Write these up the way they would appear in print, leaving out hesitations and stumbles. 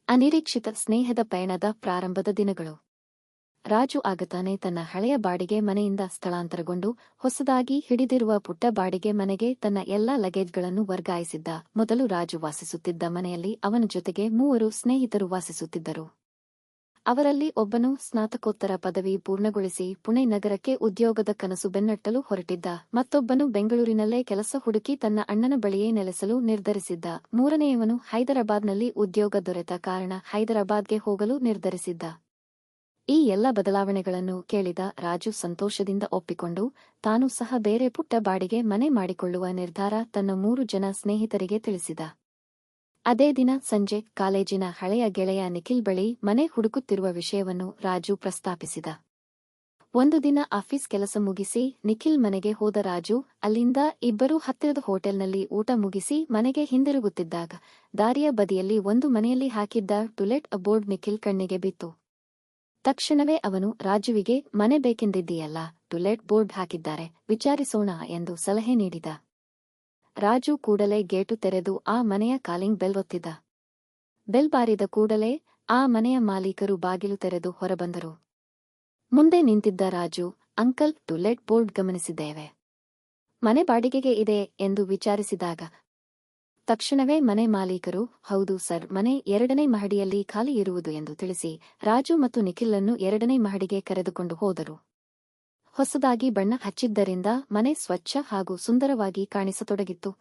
ಅನಿರೀಕ್ಷಿತ ಸ್ನೇಹದ ಪಯಣದ ಪ್ರಾರಂಭದ ದಿನಗಳು. ರಾಜು ಆಗತಾನೆ ತನ್ನ ಹಳೆಯ ಬಾಡಿಗೆ ಮನೆಯಿಂದ ಸ್ಥಳಾಂತರಗೊಂಡು ಹೊಸದಾಗಿ ಹಿಡಿದಿರುವ ಪುಟ್ಟ ಬಾಡಿಗೆ ಮನೆಗೆ ತನ್ನ ಎಲ್ಲಾ ಲಗೇಜ್ಗಳನ್ನು ವರ್ಗಾಯಿಸಿದ್ದ. ಮೊದಲು ರಾಜು ವಾಸಿಸುತ್ತಿದ್ದ ಮನೆಯಲ್ಲಿ ಅವನ ಜೊತೆಗೆ 3 ಸ್ನೇಹಿತರು ವಾಸಿಸುತ್ತಿದ್ದರು. ಅವರಲ್ಲಿ ಒಬ್ಬನು ಸ್ನಾತಕೋತ್ತರ ಪದವಿ ಪೂರ್ಣಗೊಳಿಸಿ ಪುಣೆ ನಗರಕ್ಕೆ ಉದ್ಯೋಗದ ಕನಸು ಬೆನ್ನಟ್ಟಲು ಹೊರಟಿದ್ದ. ಮತ್ತೊಬ್ಬನು ಬೆಂಗಳೂರಿನಲ್ಲೇ ಕೆಲಸ ಹುಡುಕಿ ತನ್ನ ಅಣ್ಣನ ಬಳಿಯೇ ನೆಲೆಸಲು ನಿರ್ಧರಿಸಿದ್ದ. ಮೂರನೆಯವನು ಹೈದರಾಬಾದ್ನಲ್ಲಿ ಉದ್ಯೋಗ ದೊರೆತ ಕಾರಣ ಹೈದರಾಬಾದ್ಗೆ ಹೋಗಲು ನಿರ್ಧರಿಸಿದ್ದ. ಈ ಎಲ್ಲ ಬದಲಾವಣೆಗಳನ್ನು ಕೇಳಿದ ರಾಜು ಸಂತೋಷದಿಂದ ಒಪ್ಪಿಕೊಂಡು ತಾನು ಸಹ ಬೇರೆ ಪುಟ್ಟ ಬಾಡಿಗೆ ಮನೆ ಮಾಡಿಕೊಳ್ಳುವ ನಿರ್ಧಾರ ತನ್ನ 3 ಜನ ಸ್ನೇಹಿತರಿಗೆ ತಿಳಿಸಿದ. ಅದೇ ದಿನ ಸಂಜೆ ಕಾಲೇಜಿನ ಹಳೆಯ ಗೆಳೆಯ ನಿಖಿಲ್ ಬಳಿ ಮನೆ ಹುಡುಕುತ್ತಿರುವ ವಿಷಯವನ್ನು ರಾಜು ಪ್ರಸ್ತಾಪಿಸಿದ. ಒಂದು ದಿನ ಆಫೀಸ್ ಕೆಲಸ ಮುಗಿಸಿ ನಿಖಿಲ್ ಮನೆಗೆ ಹೋದ ರಾಜು ಅಲ್ಲಿಂದ ಇಬ್ಬರೂ ಹತ್ತಿರದ ಹೋಟೆಲ್ನಲ್ಲಿ ಊಟ ಮುಗಿಸಿ ಮನೆಗೆ ಹಿಂದಿರುಗುತ್ತಿದ್ದಾಗ ದಾರಿಯ ಬದಿಯಲ್ಲಿ ಒಂದು ಮನೆಯಲ್ಲಿ ಹಾಕಿದ್ದ ಟುಲೆಟ್ ಬೋರ್ಡ್ ನಿಖಿಲ್ ಕಣ್ಣಿಗೆ ಬಿತ್ತು. ತಕ್ಷಣವೇ ಅವನು ರಾಜುವಿಗೆ ಮನೆ ಬೇಕೆಂದಿದ್ದೀಯಲ್ಲ, ಟುಲೆಟ್ ಬೋರ್ಡ್ ಹಾಕಿದ್ದಾರೆ, ವಿಚಾರಿಸೋಣ ಎಂದು ಸಲಹೆ ನೀಡಿದ. ರಾಜು ಕೂಡಲೇ ಗೇಟು ತೆರೆದು ಆ ಮನೆಯ ಕಾಲಿಂಗ್ ಬೆಲ್ ಒತ್ತಿದ. ಬೆಲ್ ಬಾರಿದ ಕೂಡಲೇ ಆ ಮನೆಯ ಮಾಲೀಕರು ಬಾಗಿಲು ತೆರೆದು ಹೊರಬಂದರು. ಮುಂದೆ ನಿಂತಿದ್ದ ರಾಜು, ಅಂಕಲ್, ಟುಲೆಟ್ ಬೋರ್ಡ್ ಗಮನಿಸಿದ್ದೇವೆ. ಮನೆ ಬಾಡಿಗೆಗೆ ಇದೆ ಎಂದು ವಿಚಾರಿಸಿದಾಗ ತಕ್ಷಣವೇ ಮನೆ ಮಾಲೀಕರು, ಹೌದು ಸರ್, ಮನೆ 2ನೇ ಮಹಡಿಯಲ್ಲಿ ಖಾಲಿ ಇರುವುದು ಎಂದು ತಿಳಿಸಿ ರಾಜು ಮತ್ತು ನಿಖಿಲನ್ನು 2ನೇ ಮಹಡಿಗೆ ಕರೆದುಕೊಂಡು ಹೋದರು. ಹೊಸದಾಗಿ ಬಣ್ಣ ಹಚ್ಚಿದ್ದರಿಂದ ಮನೆ ಸ್ವಚ್ಛ ಹಾಗೂ ಸುಂದರವಾಗಿ ಕಾಣಿಸತೊಡಗಿತ್ತು.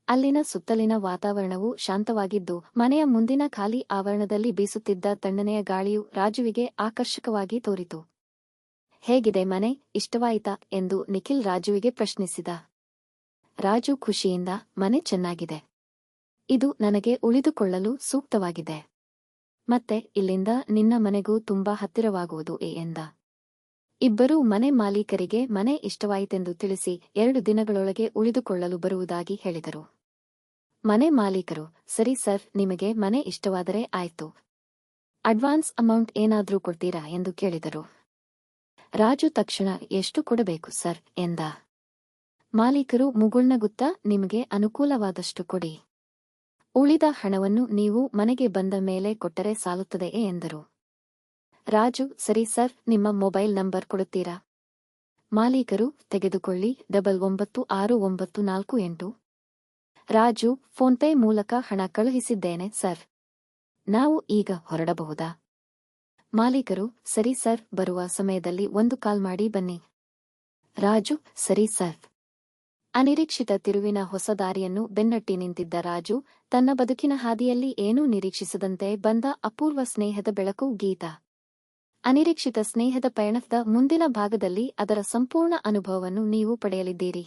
ಅಲ್ಲಿನ ಸುತ್ತಲಿನ ವಾತಾವರಣವು ಶಾಂತವಾಗಿದ್ದು ಮನೆಯ ಮುಂದಿನ ಖಾಲಿ ಆವರಣದಲ್ಲಿ ಬೀಸುತ್ತಿದ್ದ ತಣ್ಣನೆಯ ಗಾಳಿಯು ರಾಜುವಿಗೆ ಆಕರ್ಷಕವಾಗಿ ತೋರಿತು. ಹೇಗಿದೆ ಮನೆ, ಇಷ್ಟವಾಯಿತಾ ಎಂದು ನಿಖಿಲ್ ರಾಜುವಿಗೆ ಪ್ರಶ್ನಿಸಿದ. ರಾಜು ಖುಷಿಯಿಂದ, ಮನೆ ಚೆನ್ನಾಗಿದೆ. ಇದು ನನಗೆ ಉಳಿದುಕೊಳ್ಳಲು ಸೂಕ್ತವಾಗಿದೆ. ಮತ್ತೆ ಇಲ್ಲಿಂದ ನಿನ್ನ ಮನೆಗೂ ತುಂಬಾ ಹತ್ತಿರವಾಗುವುದು ಎಂದ. ಇಬ್ಬರೂ ಮನೆ ಮಾಲೀಕರಿಗೆ ಮನೆ ಇಷ್ಟವಾಯಿತೆಂದು ತಿಳಿಸಿ 2 ದಿನಗಳೊಳಗೆ ಉಳಿದುಕೊಳ್ಳಲು ಬರುವುದಾಗಿ ಹೇಳಿದರು. ಮನೆ ಮಾಲೀಕರು, ಸರಿ ಸರ್, ನಿಮಗೆ ಮನೆ ಇಷ್ಟವಾದರೆ ಆಯ್ತು. ಅಡ್ವಾನ್ಸ್ ಅಮೌಂಟ್ ಏನಾದ್ರೂ ಕೊಡ್ತೀರಾ ಎಂದು ಕೇಳಿದರು. ರಾಜು ತಕ್ಷಣ, ಎಷ್ಟು ಕೊಡಬೇಕು ಸರ್ ಎಂದ. ಮಾಲೀಕರು ಮುಗುಳ್ನಗುತ್ತಾ, ನಿಮಗೆ ಅನುಕೂಲವಾದಷ್ಟು ಕೊಡಿ. ಉಳಿದ ಹಣವನ್ನು ನೀವು ಮನೆಗೆ ಬಂದ ಮೇಲೆ ಕೊಟ್ಟರೆ ಸಾಲುತ್ತದೆ ಎಂದರು. ರಾಜು, ಸರಿ ಸರ್, ನಿಮ್ಮ ಮೊಬೈಲ್ ನಂಬರ್ ಕೊಡುತ್ತೀರಾ? ಮಾಲೀಕರು, ತೆಗೆದುಕೊಳ್ಳಿ, 996948. ರಾಜು, ಫೋನ್ಪೇ ಮೂಲಕ ಹಣ ಕಳುಹಿಸಿದ್ದೇನೆ ಸರ್. ನಾವು ಈಗ ಹೊರಡಬಹುದಾ? ಮಾಲೀಕರು, ಸರಿ ಸರ್, ಬರುವ ಸಮಯದಲ್ಲಿ ಒಂದು ಕಾಲ್ ಮಾಡಿ ಬನ್ನಿ. ರಾಜು, ಸರಿ ಸರ್. ಅನಿರೀಕ್ಷಿತ ತಿರುವಿನ ಹೊಸ ದಾರಿಯನ್ನು ಬೆನ್ನಟ್ಟಿ ನಿಂತಿದ್ದ ರಾಜು ತನ್ನ ಬದುಕಿನ ಹಾದಿಯಲ್ಲಿ ಏನೂ ನಿರೀಕ್ಷಿಸದಂತೆ ಬಂದ ಅಪೂರ್ವ ಸ್ನೇಹದ ಬೆಳಕು ಗೀತ. ಅನಿರೀಕ್ಷಿತ ಸ್ನೇಹದ ಪಯಣದ ಮುಂದಿನ ಭಾಗದಲ್ಲಿ ಅದರ ಸಂಪೂರ್ಣ ಅನುಭವವನ್ನು ನೀವು ಪಡೆಯಲಿದ್ದೀರಿ.